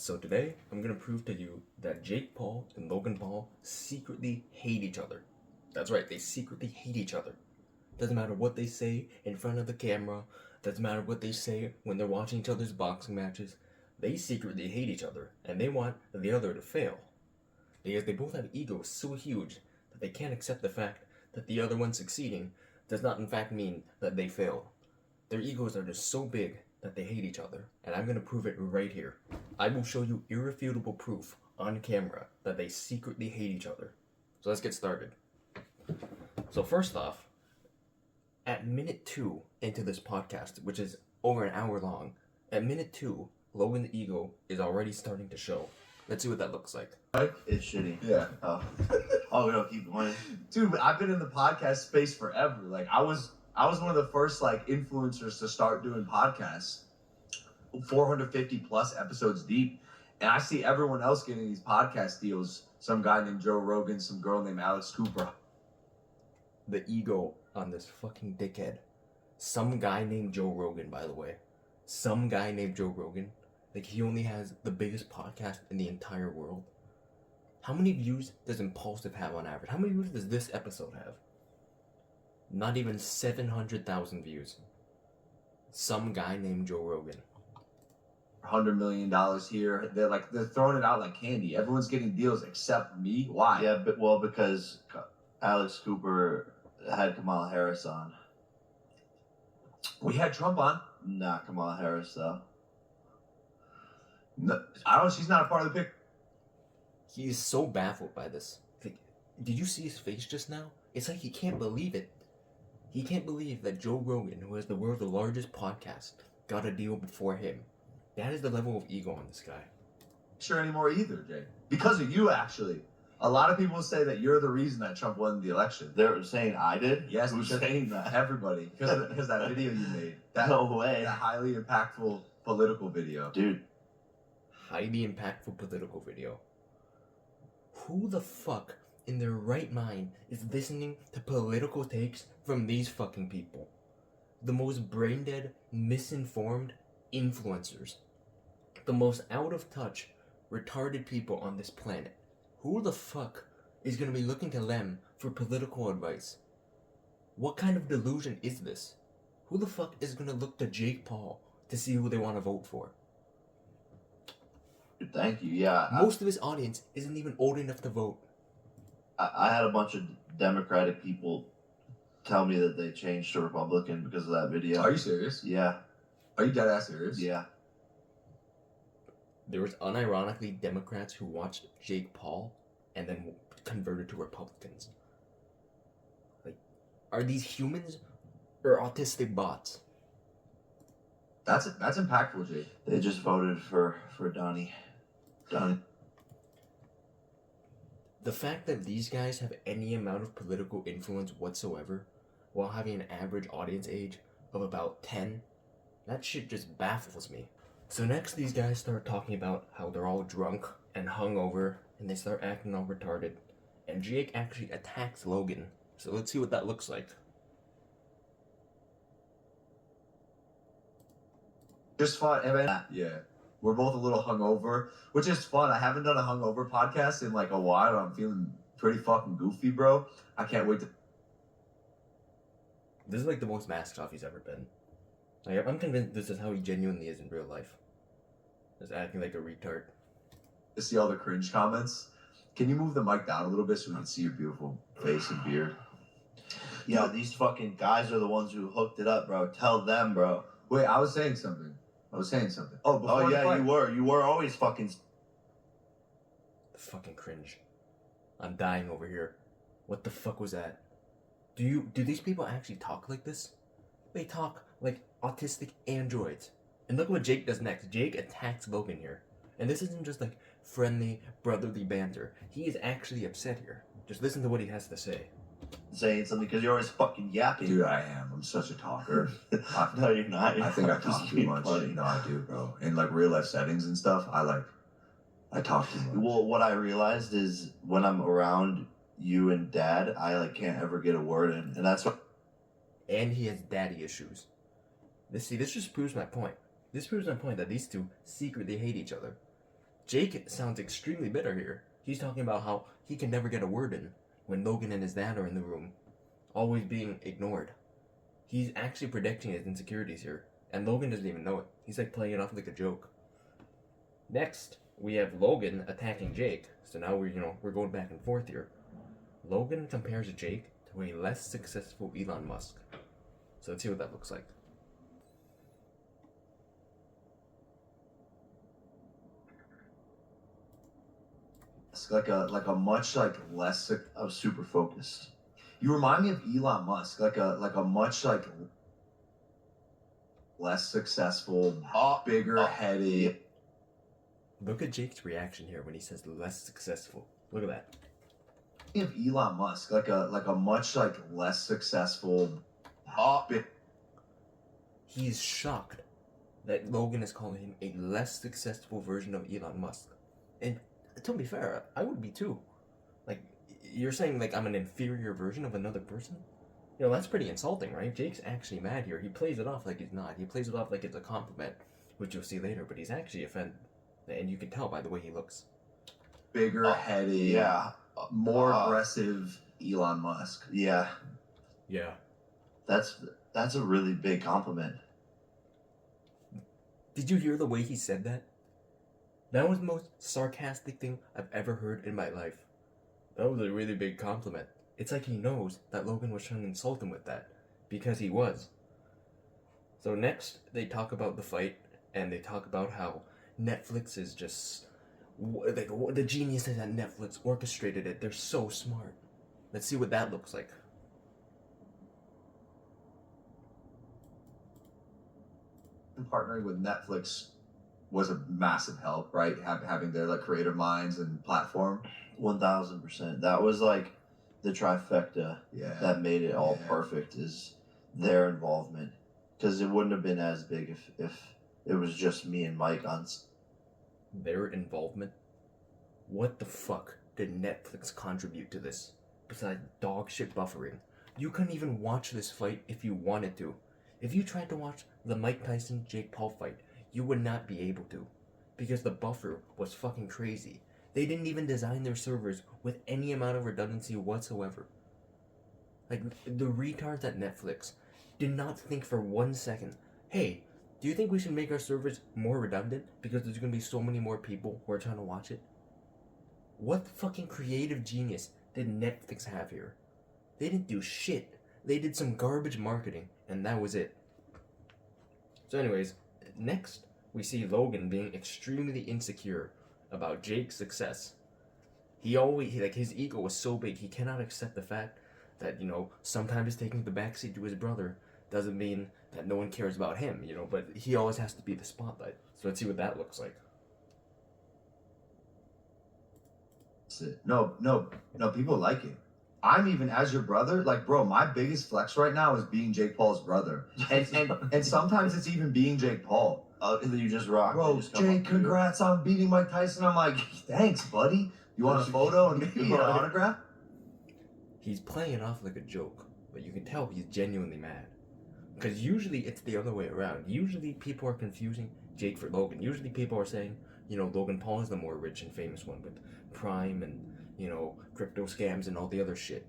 So today, I'm gonna prove to you that Jake Paul and Logan Paul secretly hate each other. That's right, they secretly hate each other. Doesn't matter what they say in front of the camera, doesn't matter what they say when they're watching each other's boxing matches. They secretly hate each other, and they want the other to fail. Because they both have egos so huge that they can't accept the fact that the other one succeeding does not in fact mean that they failed. Their egos are just so big that they hate each other, and I'm gonna prove it right here. I will show you irrefutable proof on camera that they secretly hate each other. So let's get started. So first off, at minute 2 into this podcast, which is over an hour long, at minute 2, Logan's ego is already starting to show. Let's see what that looks like. It's shitty. Yeah. Oh, we don't keep going. Dude, I've been in the podcast space forever. Like I was one of the first influencers to start doing podcasts. 450 plus episodes deep. And I see everyone else getting these podcast deals. Some guy named Joe Rogan, some girl named Alex Cooper. The ego on this fucking dickhead. Some guy named Joe Rogan, by the way. Some guy named Joe Rogan. Like, he only has the biggest podcast in the entire world. How many views does Impulsive have on average? How many views does this episode have? Not even 700,000 views. Some guy named Joe Rogan. $100 million here. They're throwing it out like candy. Everyone's getting deals except me. Why? Yeah, because Alex Cooper had Kamala Harris on. We had Trump on. Not Kamala Harris, though. No, she's not a part of the pick. He is so baffled by this. Like, did you see his face just now? It's like he can't believe it. He can't believe that Joe Rogan, who has the world's largest podcast, got a deal before him. That is the level of ego on this guy. Sure anymore either, Jay. Because of you, actually. A lot of people say that you're the reason that Trump won the election. They're saying I did? Yes, Who's because saying that? everybody. Because that video you made. No way. That highly impactful political video. Dude. Highly impactful political video. Who the fuck in their right mind is listening to political takes from these fucking people? The most brain-dead, misinformed influencers. The most out-of-touch, retarded people on this planet. Who the fuck is gonna be looking to them for political advice? What kind of delusion is this? Who the fuck is gonna look to Jake Paul to see who they want to vote for? Thank you. Yeah. Most of his audience isn't even old enough to vote. I had a bunch of Democratic people tell me that they changed to Republican because of that video. Are you serious? Yeah. Are you dead ass serious? Yeah. There was unironically Democrats who watched Jake Paul and then converted to Republicans. Like, are these humans or autistic bots? That's impactful, Jay. They just voted for Donnie. The fact that these guys have any amount of political influence whatsoever while having an average audience age of about 10, that shit just baffles me. So next these guys start talking about how they're all drunk and hungover and they start acting all retarded. And Jake actually attacks Logan. So let's see what that looks like. Just fun. Yeah. We're both a little hungover, which is fun. I haven't done a hungover podcast in a while. I'm feeling pretty fucking goofy, bro. I can't wait to. This is the most masked off he's ever been. I'm convinced this is how he genuinely is in real life. Just acting like a retard. To see all the cringe comments. Can you move the mic down a little bit so we can see your beautiful face and beard? Yeah, these fucking guys are the ones who hooked it up, bro. Tell them, bro. Wait, I was saying something. Oh, before yeah, the fight. You were always fucking. The fucking cringe. I'm dying over here. What the fuck was that? Do these people actually talk like this? They talk like autistic androids. And look what Jake does next. Jake attacks Logan here. And this isn't just friendly, brotherly banter. He is actually upset here. Just listen to what he has to say. Saying something because you're always fucking yapping. Dude, I am. I'm such a talker. No, you're not. I think I talk too much. No, I do, bro. In real life settings and stuff, I talk too much. Well, what I realized is when I'm around you and Dad, I can't ever get a word in, and that's what. And he has daddy issues. This just proves my point. This proves my point that these two secretly hate each other. Jake sounds extremely bitter here. He's talking about how he can never get a word in when Logan and his dad are in the room, always being ignored. He's actually predicting his insecurities here, and Logan doesn't even know it. He's like playing it off like a joke. Next, we have Logan attacking Jake. So now we're going back and forth here. Logan compares Jake to a less successful Elon Musk. So let's see what that looks like. It's like a much like less. I was super focused. You remind me of Elon Musk, like a much like less successful, bigger headed. Look at Jake's reaction here when he says less successful. Look at that. Of Elon Musk, like a much like less successful. He's shocked that Logan is calling him a less successful version of Elon Musk. And to be fair, I would be too. Like, you're saying like I'm an inferior version of another person? You know, that's pretty insulting, right? Jake's actually mad here. He plays it off like he's not. He plays it off like it's a compliment, which you'll see later, but he's actually offended. And you can tell by the way he looks. Bigger headed, Yeah. more aggressive Elon Musk. Yeah. Yeah. That's a really big compliment. Did you hear the way he said that? That was the most sarcastic thing I've ever heard in my life. That was a really big compliment. It's like he knows that Logan was trying to insult him with that. Because he was. So next, they talk about the fight, and they talk about how Netflix is just... like, the geniuses at Netflix orchestrated it. They're so smart. Let's see what that looks like. Partnering with Netflix was a massive help, right? Having their like creator minds and platform. 1000%. That was like the trifecta that made it all perfect. Is their involvement, because it wouldn't have been as big if it was just me and Mike on. Their involvement? What the fuck did Netflix contribute to this besides dog shit buffering? You couldn't even watch this fight if you wanted to. If you tried to watch the Mike Tyson Jake Paul fight, you would not be able to, because the buffer was fucking crazy. They didn't even design their servers with any amount of redundancy whatsoever. Like, the retards at Netflix did not think for 1 second, hey, do you think we should make our servers more redundant because there's gonna be so many more people who are trying to watch it? What fucking creative genius did Netflix have here? They didn't do shit. They did some garbage marketing, and that was it. So anyways, next, we see Logan being extremely insecure about Jake's success. His ego was so big, he cannot accept the fact that, sometimes taking the backseat to his brother doesn't mean that no one cares about him, but he always has to be the spotlight. So let's see what that looks like. No, people like it. I'm even, as your brother, like, bro, my biggest flex right now is being Jake Paul's brother. And sometimes it's even being Jake Paul. You just rock. Bro, Just come Jake, up to you. congrats on beating Mike Tyson. I'm like, thanks, buddy. You want a photo and maybe an autograph? He's playing it off like a joke, but you can tell he's genuinely mad. Because usually it's the other way around. Usually people are confusing Jake for Logan. Usually people are saying, Logan Paul is the more rich and famous one with Prime and, crypto scams and all the other shit.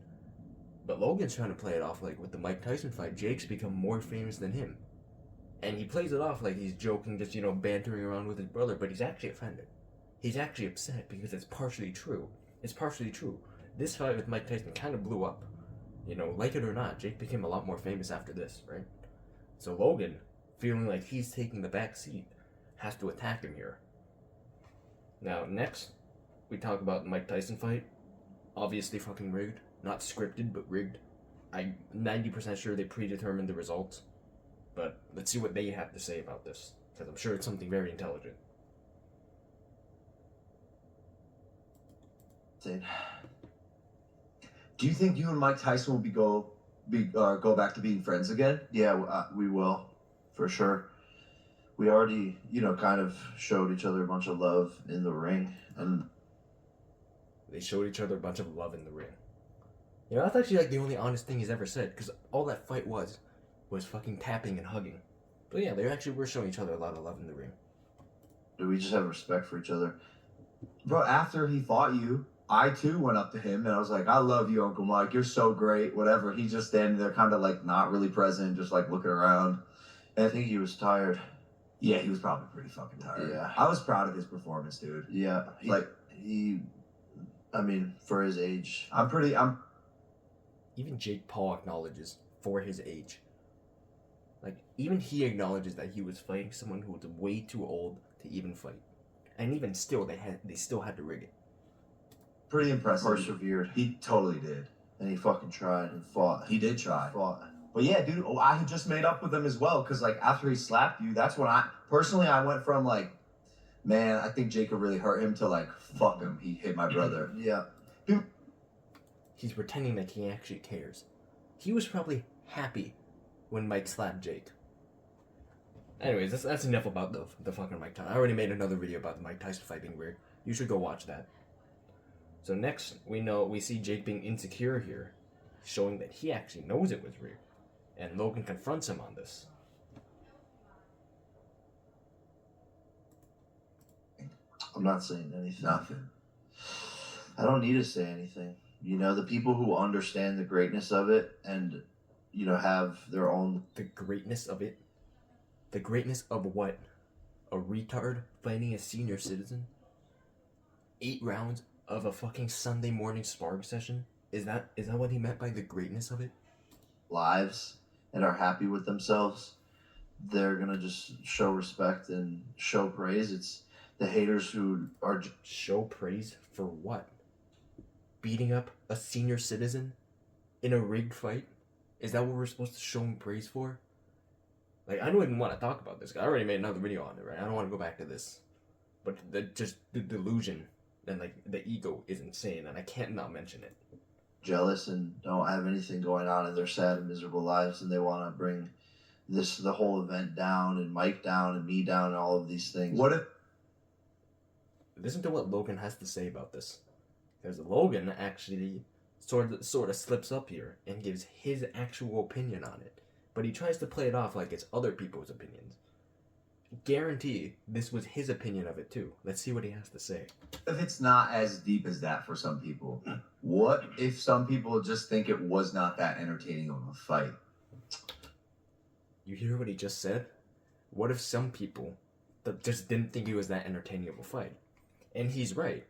But Logan's trying to play it off like with the Mike Tyson fight, Jake's become more famous than him. And he plays it off like he's joking, just, bantering around with his brother, but he's actually offended. He's actually upset because it's partially true. It's partially true. This fight with Mike Tyson kind of blew up. Like it or not, Jake became a lot more famous after this, right? So Logan, feeling like he's taking the back seat, has to attack him here. Now, next, we talk about the Mike Tyson fight. Obviously fucking rigged. Not scripted, but rigged. I'm 90% sure they predetermined the results. But let's see what they have to say about this, because I'm sure it's something very intelligent. Do you think you and Mike Tyson will go back to being friends again? Yeah, we will, for sure. We already, kind of showed each other a bunch of love in the ring, and They showed each other a bunch of love in the ring. That's actually like the only honest thing he's ever said, because all that fight was fucking tapping and hugging. But yeah, they actually were showing each other a lot of love in the ring. we just have respect for each other. Bro, after he fought you, I too went up to him and I was like, I love you, Uncle Mike. You're so great. Whatever. He's just standing there, kind of like not really present, just like looking around. And I think he was tired. Yeah, he was probably pretty fucking tired. Yeah. I was proud of his performance, dude. Yeah. I mean, for his age. Even Jake Paul acknowledges for his age. Like, even he acknowledges that he was fighting someone who was way too old to even fight. And even still, they still had to rig it. Pretty impressive. Persevered. He totally did. And he fucking tried and fought. He did try. Fought. But yeah, dude, I had just made up with him as well. Because, like, after he slapped you, that's when I went from, like, man, I think Jacob really hurt him to, like, fuck him. He hit my brother. Yeah. He's pretending that he actually cares. He was probably happy when Mike slapped Jake. Anyways, that's enough about the fucking Mike Tyson. I already made another video about the Mike Tyson fight being weird. You should go watch that. So next, we see Jake being insecure here, showing that he actually knows it was real. And Logan confronts him on this. I'm not saying anything. Nothing. I don't need to say anything. You know, the people who understand the greatness of it and, you know, have their own... The greatness of it? The greatness of what? A retard fighting a senior citizen? 8 rounds of a fucking Sunday morning sparring session? Is that what he meant by the greatness of it? lives and are happy with themselves, they're gonna just show respect and show praise. It's the haters who are show praise for what? Beating up a senior citizen in a rigged fight? Is that what we're supposed to show him praise for? Like, I don't even want to talk about this. I already made another video on it, right? I don't want to go back to this. But the delusion and, like, the ego is insane, and I can't not mention it. jealous and don't have anything going on in their sad and miserable lives, and they want to bring the whole event down and Mike down and me down and all of these things. What if... Listen to what Logan has to say about this. Because Logan actually sort of slips up here and gives his actual opinion on it. But he tries to play it off like it's other people's opinions. Guarantee this was his opinion of it too. Let's see what he has to say. If it's not as deep as that for some people, what if some people just think it was not that entertaining of a fight? You hear what he just said? What if some people that just didn't think it was that entertaining of a fight? And he's right.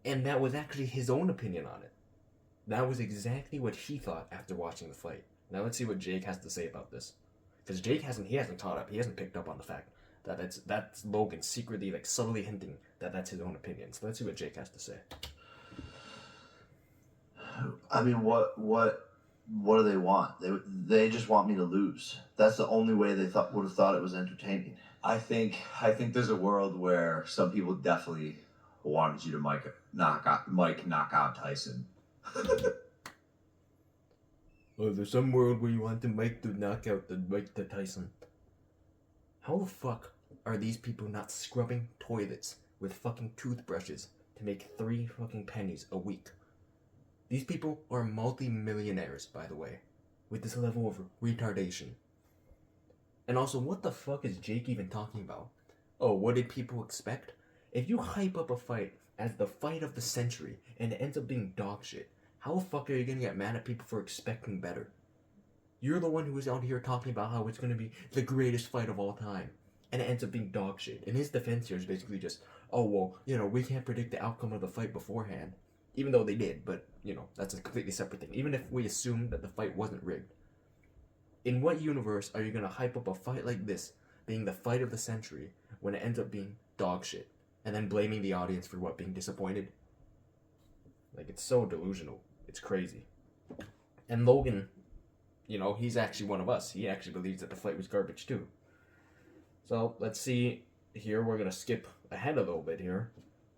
And that was actually his own opinion on it. That was exactly what he thought after watching the fight. Now let's see what Jake has to say about this. Because Jake hasn't caught up. He hasn't picked up on the fact that that's Logan secretly, like, subtly hinting that that's his own opinion. So let's see what Jake has to say. I mean, what do they want? They just want me to lose. That's the only way they would have thought it was entertaining. I think there's a world where some people definitely wanted you to knock out Tyson. Oh, there's some world where you want the Mike to knock out the Mike to Tyson. How the fuck are these people not scrubbing toilets with fucking toothbrushes to make 3 fucking pennies a week? These people are multi-millionaires, by the way, with this level of retardation. And also, what the fuck is Jake even talking about? Oh, what did people expect? If you hype up a fight as the fight of the century and it ends up being dog shit, how the fuck are you gonna get mad at people for expecting better? You're the one who was out here talking about how it's gonna be the greatest fight of all time, and it ends up being dog shit. And his defense here is basically just, oh, well, you know, we can't predict the outcome of the fight beforehand. Even though they did, but, you know, that's a completely separate thing. Even if we assume that the fight wasn't rigged. In what universe are you gonna hype up a fight like this being the fight of the century when it ends up being dog shit? And then blaming the audience for what, being disappointed? Like, it's so delusional. It's crazy. And Logan, you know, he's actually one of us. He actually believes that the fight was garbage too. So, let's see here. We're going to skip ahead a little bit here.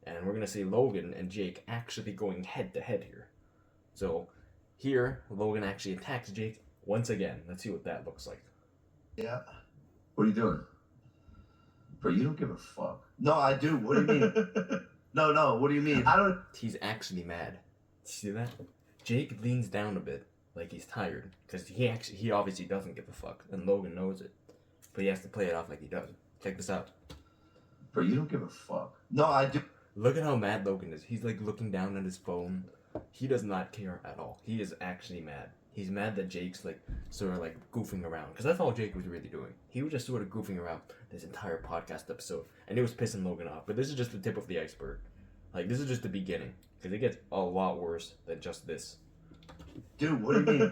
And we're going to see Logan and Jake actually going head to head here. So, here, Logan actually attacks Jake once again. Let's see what that looks like. Yeah. What are you doing? Bro, you don't give a fuck. No, I do. What do you mean? No, what do you mean? I don't... He's actually mad. See that? Jake leans down a bit, like he's tired, because he obviously doesn't give a fuck, and Logan knows it. But he has to play it off like he does. Check this out. Bro, you don't give a fuck. No, I do. Look at how mad Logan is. He's like looking down at his phone. He does not care at all. He is actually mad. He's mad that Jake's like sort of like goofing around, because that's all Jake was really doing. He was just sort of goofing around this entire podcast episode, and it was pissing Logan off. But this is just the tip of the iceberg. Like, this is just the beginning, because it gets a lot worse than just this. Dude, what do you mean?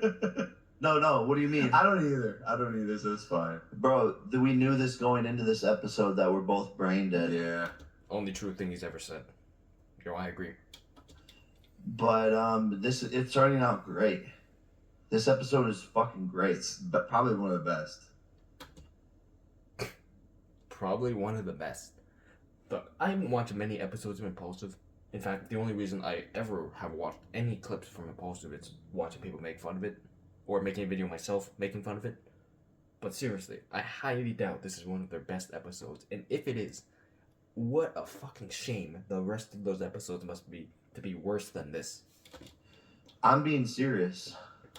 No, what do you mean? I don't either, so it's fine. Bro, we knew this going into this episode that we're both brain dead. Yeah. Only true thing he's ever said. Yo, I agree. But it's turning out great. This episode is fucking great. It's probably one of the best. Probably one of the best. But I haven't watched many episodes of Impulsive. In fact, the only reason I ever have watched any clips from Impulsive is watching people make fun of it, or making a video myself making fun of it. But seriously, I highly doubt this is one of their best episodes. And if it is, what a fucking shame the rest of those episodes must be to be worse than this. I'm being serious.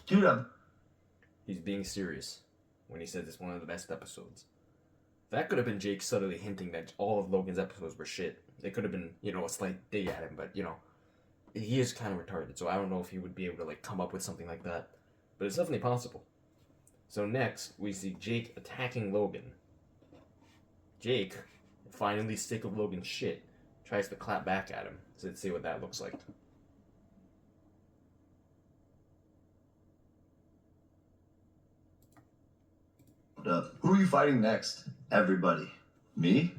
Dude, He's being serious when he says it's one of the best episodes. That could have been Jake subtly hinting that all of Logan's episodes were shit. It could have been, a slight dig at him, but, he is kind of retarded, so I don't know if he would be able to, come up with something like that. But it's definitely possible. So next, we see Jake attacking Logan. Jake, finally sick of Logan's shit, tries to clap back at him. So let's see what that looks like. who are you fighting next? Everybody. Me?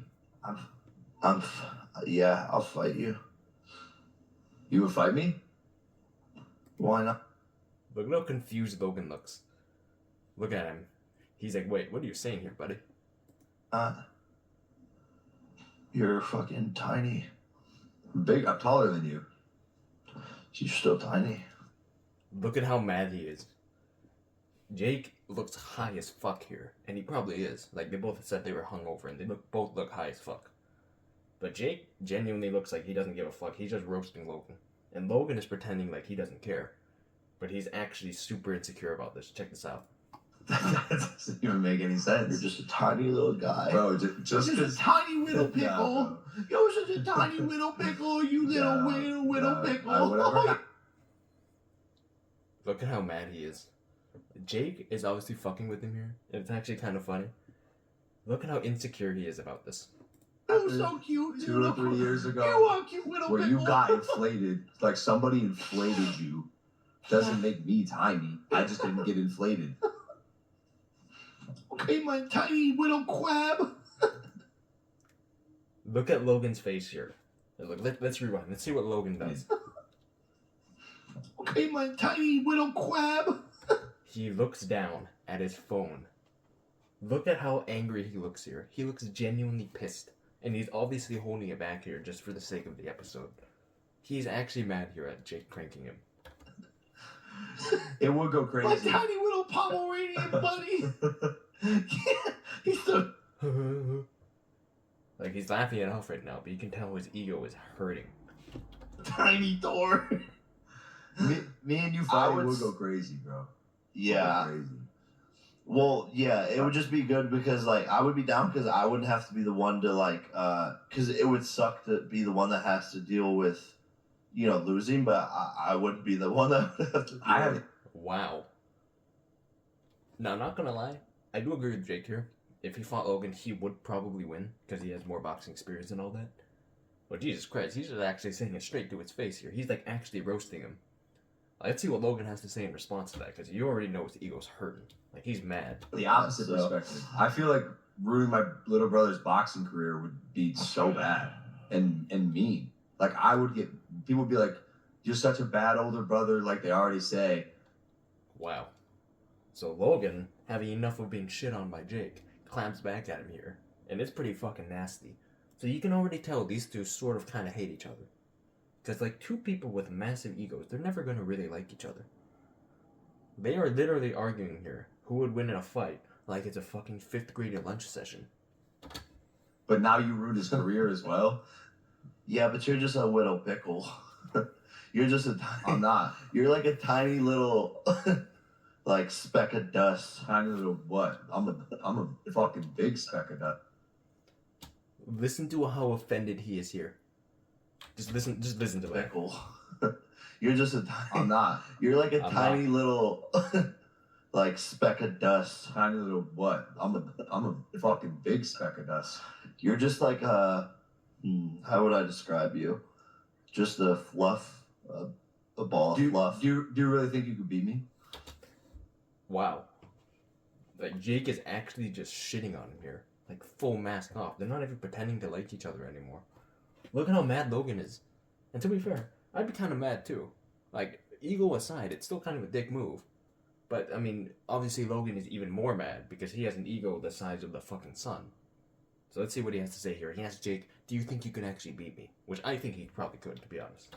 Yeah, I'll fight you. You would fight me? Why not? Look at how confused Logan looks. Look at him. He's like, wait, what are you saying here, buddy? You're fucking tiny. Big. I'm taller than you. You're still tiny. Look at how mad he is. Jake looks high as fuck here, and he probably is. Like, they both said they were hungover, and they both look high as fuck. But Jake genuinely looks like he doesn't give a fuck. He's just roasting Logan. And Logan is pretending like he doesn't care. But he's actually super insecure about this. Check this out. That doesn't even make any sense. You're just a tiny little guy. Bro, just You're just a tiny little pickle. You're such a tiny little pickle, you little pickle. Whatever. Look at how mad he is. Jake is obviously fucking with him here, and it's actually kind of funny. Look at how insecure he is about this. You're so cute. 2 or 3 years ago, You are cute little where pickle. you got inflated, like somebody inflated you, doesn't make me tiny. I just didn't get inflated. Okay, my tiny little crab. Look at Logan's face here. Look, let's rewind. Let's see what Logan does. Okay, my tiny little crab. He looks down at his phone. Look at how angry he looks here. He looks genuinely pissed. And he's obviously holding it back here just for the sake of the episode. He's actually mad here at Jake cranking him. It would go My crazy. tiny little Pomeranian buddy. Yeah, he's so... Like, he's laughing it off right now, but you can tell his ego is hurting. tiny Thor. Me and you fighting would go crazy, bro. Yeah. Crazy. Well, yeah, it would just be good because, like, I would be down because I wouldn't have to be the one to, like, because it would suck to be the one that has to deal with, losing, but I wouldn't be the one that would have to deal with it. Wow. Now, not gonna lie, I do agree with Jake here. If he fought Logan, he would probably win because he has more boxing experience and all that. But Jesus Christ, he's just actually saying it straight to his face here. He's, like, actually roasting him. Let's see what Logan has to say in response to that, because you already know his ego's hurting. Like, he's mad. The opposite perspective. I feel like ruining my little brother's boxing career would be so bad and mean. Like, people would be like, you're such a bad older brother, like they already say. Wow. So Logan, having enough of being shit on by Jake, claps back at him here. And it's pretty fucking nasty. So you can already tell these two sort of kind of hate each other. Because, like, two people with massive egos, they're never going to really like each other. They are literally arguing here who would win in a fight, like it's a fucking 5th grade lunch session. But now you ruined his career as well? Yeah, but you're just a little pickle. You're just a tiny... I'm not. You're like a tiny little, like, speck of dust. Tiny little what? I'm a fucking big speck of dust. Listen to how offended he is here. Just listen to it. Speckle. You're just a tiny. I'm not. You're like a I'm tiny little, like speck of dust. Tiny little what? I'm a fucking big speck of dust. You're just like a. How would I describe you? Just a fluff, a ball of fluff. Do you really think you could beat me? Wow. Like, Jake is actually just shitting on him here. Like, full mask off. They're not even pretending to like each other anymore. Look at how mad Logan is. And to be fair, I'd be kind of mad too. Like, ego aside, it's still kind of a dick move. But, I mean, obviously Logan is even more mad because he has an ego the size of the fucking sun. So let's see what he has to say here. He asks Jake, do you think you can actually beat me? Which I think he probably could, to be honest.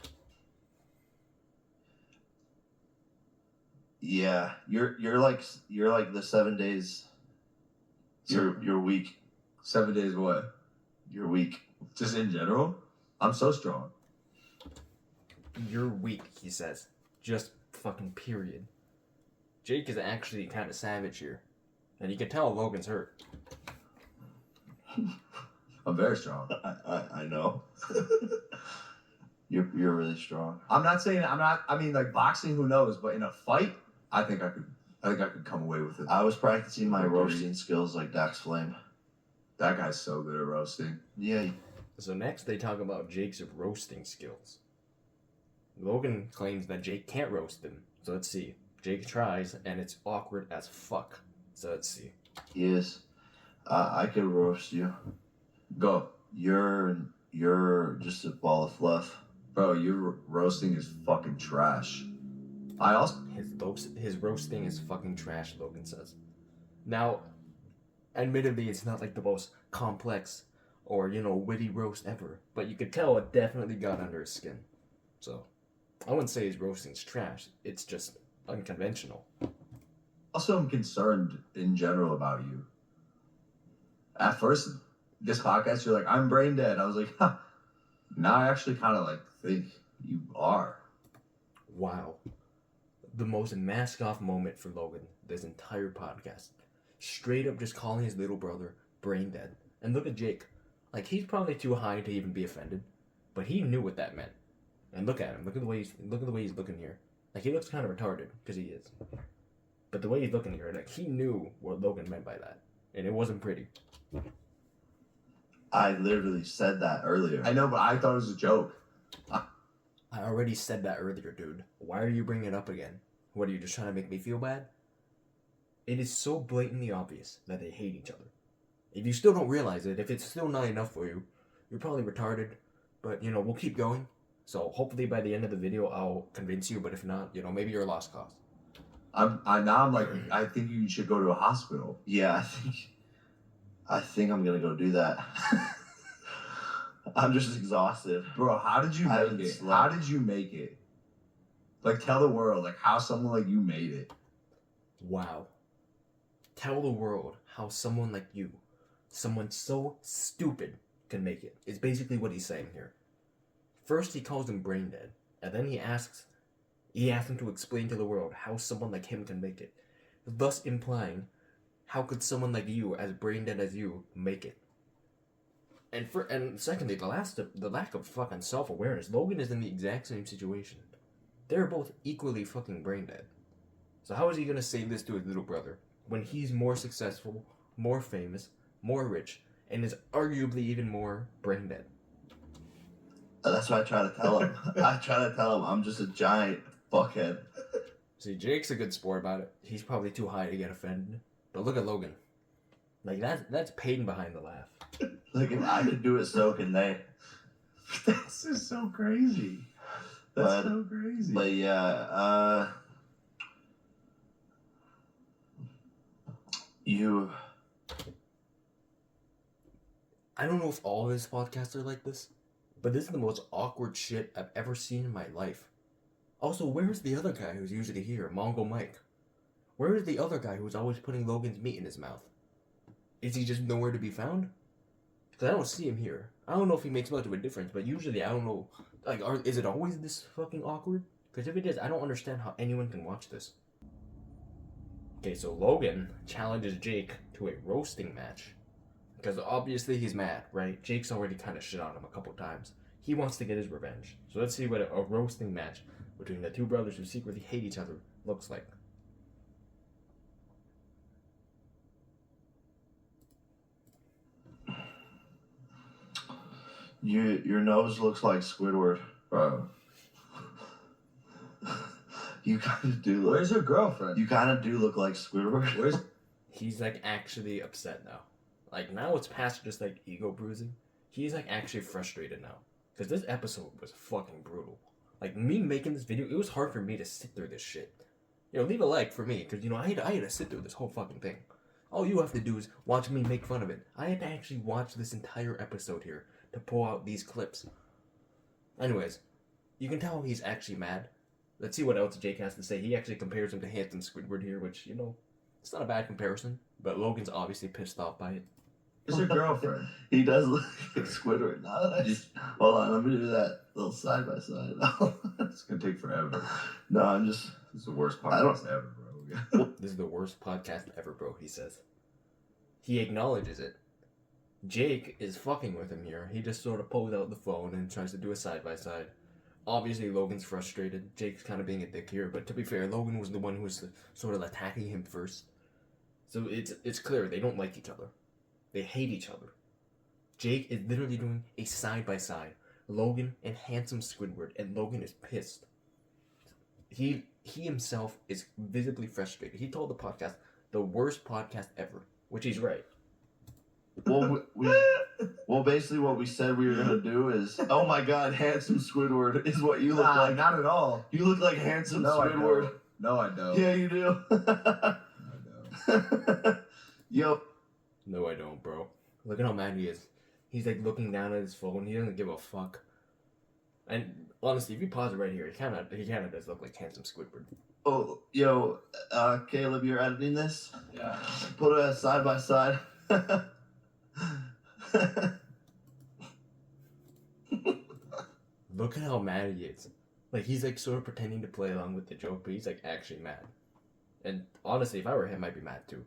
Yeah, you're like the 7 days. You're weak. 7 days what? You're weak. Just in general? I'm so strong. You're weak, he says. Just fucking period. Jake is actually kind of savage here. And you can tell Logan's hurt. I'm very strong. I know. You're really strong. I mean, like boxing, who knows? But in a fight, I think I could come away with it. I was practicing my roasting skills like Dax Flame. That guy's so good at roasting. Yeah. So next they talk about Jake's roasting skills. Logan claims that Jake can't roast him. So let's see. Jake tries, and it's awkward as fuck. So let's see. He is. I could roast you. Go. You're just a ball of fluff. Bro, your roasting is fucking trash. I also... His roasting is fucking trash, Logan says. Now, admittedly, it's not like the most complex or, witty roast ever. But you could tell it definitely got under his skin. So, I wouldn't say his roasting's trash. It's just unconventional. Also, I'm concerned in general about you. At first, this podcast, you're like, I'm brain dead. I was like, huh. Now I actually kind of think you are. Wow. The most mask off moment for Logan this entire podcast. Straight up just calling his little brother brain dead. And look at Jake. Like, he's probably too high to even be offended. But he knew what that meant. And look at him. Look at the way he's looking here. Like, he looks kind of retarded, because he is. But the way he's looking here, like, he knew what Logan meant by that. And it wasn't pretty. I literally said that earlier. I know, but I thought it was a joke. I already said that earlier, dude. Why are you bringing it up again? What, are you just trying to make me feel bad? It is so blatantly obvious that they hate each other. If you still don't realize it, if it's still not enough for you, you're probably retarded. But, we'll keep going. So hopefully by the end of the video, I'll convince you. But if not, maybe you're a lost cause. I'm like, I think you should go to a hospital. Yeah, I think I'm gonna go do that. I'm just exhausted. Bro, how did you make it? How did you make it? Like, tell the world, like, how someone like you made it. Wow. Tell the world how someone like you, someone so stupid, can make it. It's basically what he's saying here. First, he calls him brain dead, and then he asks him to explain to the world how someone like him can make it, thus implying, how could someone like you, as brain dead as you, make it? And secondly, the lack of fucking self-awareness. Logan is in the exact same situation. They're both equally fucking brain dead. So how is he gonna say this to his little brother when he's more successful, more famous, more rich, and is arguably even more brain dead? That's what I try to tell him. I'm just a giant fuckhead. See, Jake's a good sport about it. He's probably too high to get offended. But look at Logan. Like, that's pain behind the laugh. Like, if I could do it, so can they. This is so crazy. That's so crazy. But yeah, I don't know if all of his podcasts are like this, but this is the most awkward shit I've ever seen in my life. Also, where's the other guy who's usually here, Mongo Mike? Where is the other guy who's always putting Logan's meat in his mouth? Is he just nowhere to be found? Because I don't see him here. I don't know if he makes much of a difference, but usually I don't know. Like, is it always this fucking awkward? Because if it is, I don't understand how anyone can watch this. Okay, so Logan challenges Jake to a roasting match. Because obviously he's mad, right? Jake's already kind of shit on him a couple times. He wants to get his revenge. So let's see what a roasting match between the two brothers who secretly hate each other looks like. Your nose looks like Squidward. Bro. You kind of do look. Where's your girlfriend? You kind of do look like Squidward. Where's He's like actually upset now. Like now it's past just like ego bruising. He's like actually frustrated now. Because this episode was fucking brutal. Like me making this video, it was hard for me to sit through this shit. You know, leave a like for me, because you know, I had to sit through this whole fucking thing. All you have to do is watch me make fun of it. I had to actually watch this entire episode here to pull out these clips. Anyways, you can tell he's actually mad. Let's see what else Jake has to say. He actually compares him to handsome Squidward here, which, you know, it's not a bad comparison. But Logan's obviously pissed off by it. your girlfriend? He does look like Squidward. Now that hold on, let me do that little side by side. It's gonna take forever. No, I'm just. It's the worst I don't- podcast ever, bro. This is the worst podcast ever, bro, he says. He acknowledges it. Jake is fucking with him here. He just sort of pulls out the phone and tries to do a side-by-side. Obviously, Logan's frustrated. Jake's kind of being a dick here, but to be fair, Logan was the one who was sort of attacking him first. So it's clear they don't like each other. They hate each other. Jake is literally doing a side-by-side. Logan and handsome Squidward, and Logan is pissed. He himself is visibly frustrated. He told the podcast, the worst podcast ever, which he's right. Well, basically what we said we were gonna do is, oh my God, handsome Squidward is what you look like. Not at all. You look like handsome No, I Squidward. don't. No, I don't. Yeah, you do. I don't. Yep. No, I don't, bro. Look at how mad he is. He's like looking down at his phone. He doesn't give a fuck. And honestly, if you pause it right here, he kind of does look like handsome Squidward. Oh, yo, Caleb, you're editing this? Yeah. Put it side by side. Look at how mad he is. Like, he's like sort of pretending to play along with the joke, but he's like actually mad. And honestly, if I were him, I'd be mad too.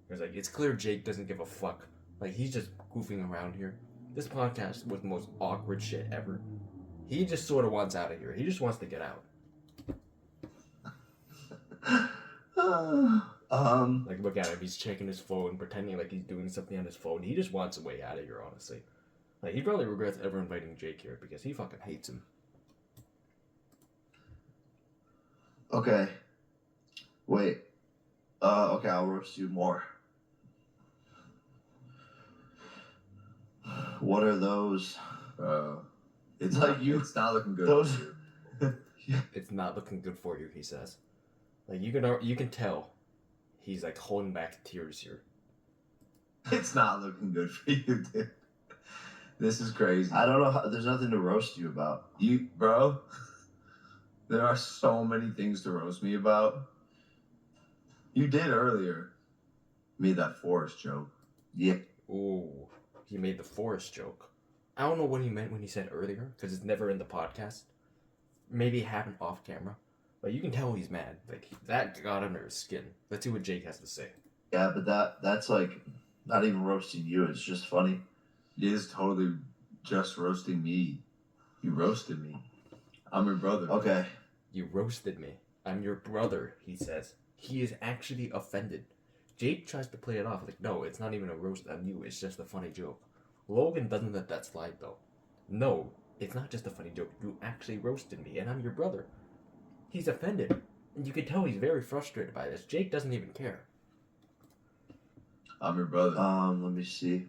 Because like, it's clear Jake doesn't give a fuck. Like, he's just goofing around here. This podcast was the most awkward shit ever. He just sort of wants out of here. He just wants to get out. Like, look at him. He's checking his phone, pretending like he's doing something on his phone. He just wants a way out of here, honestly. Like, he probably regrets ever inviting Jake here because he fucking hates him. Okay. Wait. Okay, I'll roast you more. What are those? It's Like like you- It's not looking good. those- for you. It's not looking good for you, he says. Like, you can tell he's like holding back tears here. It's not looking good for you, dude. This is crazy. I don't know how, there's nothing to roast you about. You, bro. There are so many things to roast me about. You did earlier. Made that forest joke. Yeah. Ooh, he made the forest joke. I don't know what he meant when he said earlier, because it's never in the podcast. Maybe it happened off camera. But you can tell he's mad. Like, that got under his skin. Let's see what Jake has to say. Yeah, but that's like not even roasting you, it's just funny. It is totally just roasting me. You roasted me. I'm your brother. Okay. You roasted me. I'm your brother, he says. He is actually offended. Jake tries to play it off like, no, it's not even a roast on you, it's just a funny joke. Logan doesn't let that slide, though. No, it's not just a funny joke. You actually roasted me, and I'm your brother. He's offended. And you can tell he's very frustrated by this. Jake doesn't even care. I'm your brother. Let me see.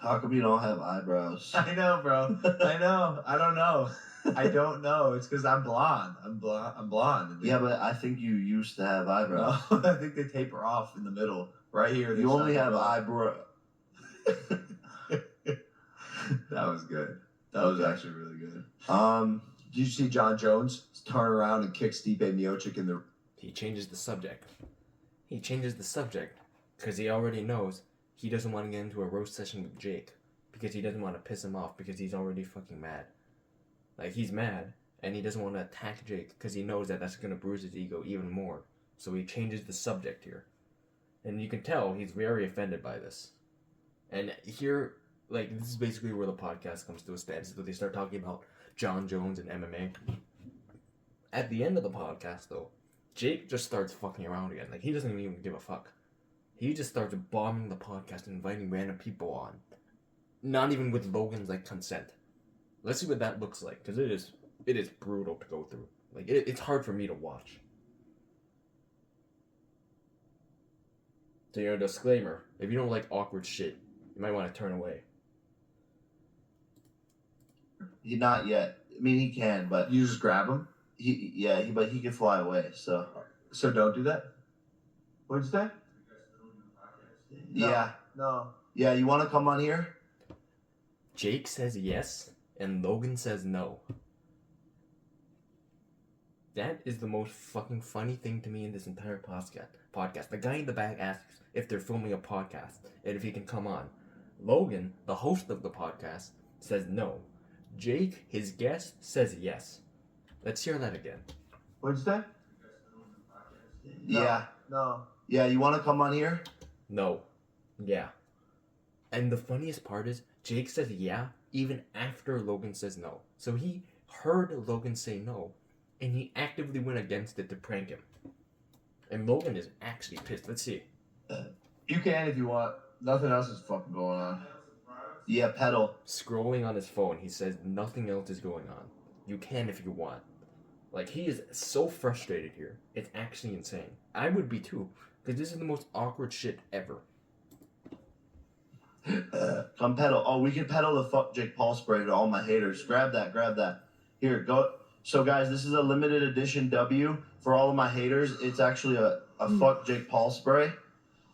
How come you don't have eyebrows? I know, bro. I know. I don't know. I don't know. It's because I'm blonde. I'm blonde. Yeah, but I think you used to have eyebrows. No, I think they taper off in the middle, right here. You only have eyebrow. That was good. That was Okay. actually really good. Did Did you see John Jones turn around and kick Stipe Miocic in the? He changes the subject. He changes the subject because he already knows he doesn't want to get into a roast session with Jake because he doesn't want to piss him off because he's already fucking mad. Like, he's mad and he doesn't want to attack Jake because he knows that that's going to bruise his ego even more. So he changes the subject here. And you can tell he's very offended by this. And here, like, this is basically where the podcast comes to a standstill. They start talking about John Jones and MMA. At the end of the podcast, though, Jake just starts fucking around again. Like, he doesn't even give a fuck. He just starts bombing the podcast and inviting random people on. Not even with Logan's, like, consent. Let's see what that looks like, because it is brutal to go through. Like, it's hard for me to watch. So, you know, disclaimer, if you don't like awkward shit, you might want to turn away. Not yet. I mean, he can, but You just grab him. but he can fly away. So don't do that. What'd you say? No. Yeah. You want to come on here? Jake says yes, and Logan says no. That is the most fucking funny thing to me in this entire podcast. The guy in the back asks if they're filming a podcast and if he can come on. Logan, the host of the podcast, says no. Jake, his guest, says yes. Let's hear that again. What'd you say? No. Yeah, you want to come on here? No. Yeah. And the funniest part is, Jake says yeah even after Logan says no. So he heard Logan say no, and he actively went against it to prank him. And Logan is actually pissed. Let's see. You can if you want. Nothing else is fucking going on. Yeah, pedal. Scrolling on his phone, he says nothing else is going on. You can if you want. Like, he is so frustrated here. It's actually insane. I would be too, because this is the most awkward shit ever. Come pedal. Oh, we can pedal the fuck Jake Paul spray to all my haters. Grab that. Here, go. So, guys, this is a limited edition W for all of my haters. It's actually a fuck Jake Paul spray.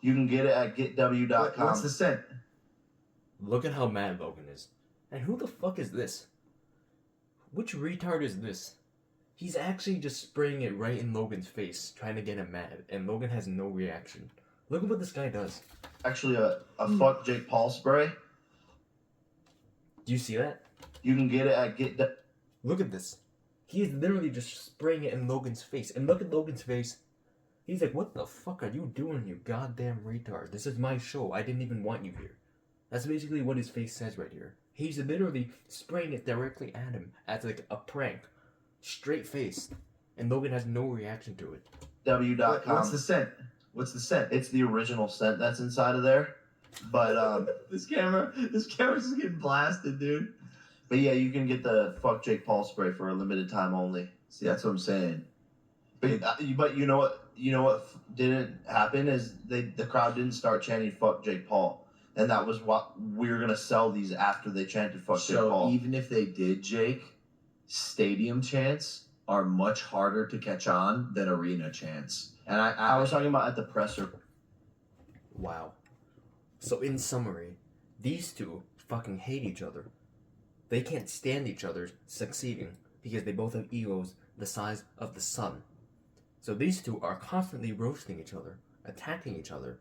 You can get it at getw.com. What's the scent? Look at how mad Logan is. And who the fuck is this? Which retard is this? He's actually just spraying it right in Logan's face, trying to get him mad, and Logan has no reaction. Look at what this guy does. Actually, a fuck Jake Paul spray. Do you see that? You can get it at get. Look at this. He is literally just spraying it in Logan's face. And look at Logan's face. He's like, what the fuck are you doing, you goddamn retard? This is my show. I didn't even want you here. That's basically what his face says right here. He's literally spraying it directly at him as like a prank. Straight face. And Logan has no reaction to it. W.com. What's the scent? It's the original scent that's inside of there. But this camera's just getting blasted, dude. But yeah, you can get the fuck Jake Paul spray for a limited time only. See, that's what I'm saying. But you know what didn't happen is the crowd didn't start chanting fuck Jake Paul. And that was what we were gonna sell these after they chanted fuck Jake Paul. So even if they did, Jake, stadium chants are much harder to catch on than arena chants. And I was talking about at the presser. Wow. So in summary, these two fucking hate each other. They can't stand each other succeeding because they both have egos the size of the sun. So these two are constantly roasting each other, attacking each other.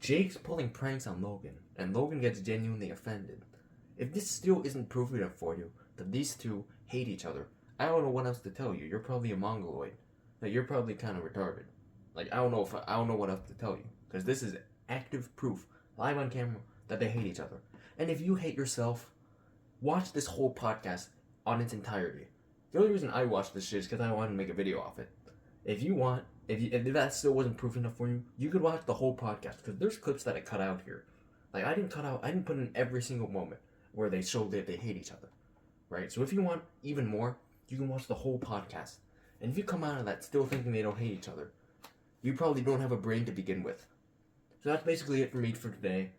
Jake's pulling pranks on Logan, and Logan gets genuinely offended. If this still isn't proof enough for you that these two hate each other, I don't know what else to tell you. You're probably a mongoloid. Like, you're probably kind of retarded. Like, I don't know what else to tell you, because this is active proof, live on camera, that they hate each other. And if you hate yourself, watch this whole podcast on its entirety. The only reason I watched this shit is because I wanted to make a video off it. If you want, if that still wasn't proof enough for you, you could watch the whole podcast, because there's clips that I cut out here. Like, I didn't put in every single moment where they showed that they hate each other, right? So if you want even more, you can watch the whole podcast. And if you come out of that still thinking they don't hate each other, you probably don't have a brain to begin with. So that's basically it for me for today.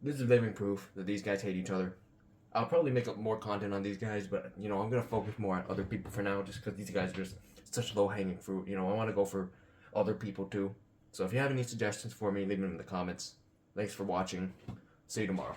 This is living proof that these guys hate each other. I'll probably make up more content on these guys, but, you know, I'm going to focus more on other people for now, just because these guys are just such low-hanging fruit. You know, I want to go for other people, too. So if you have any suggestions for me, leave them in the comments. Thanks for watching. See you tomorrow.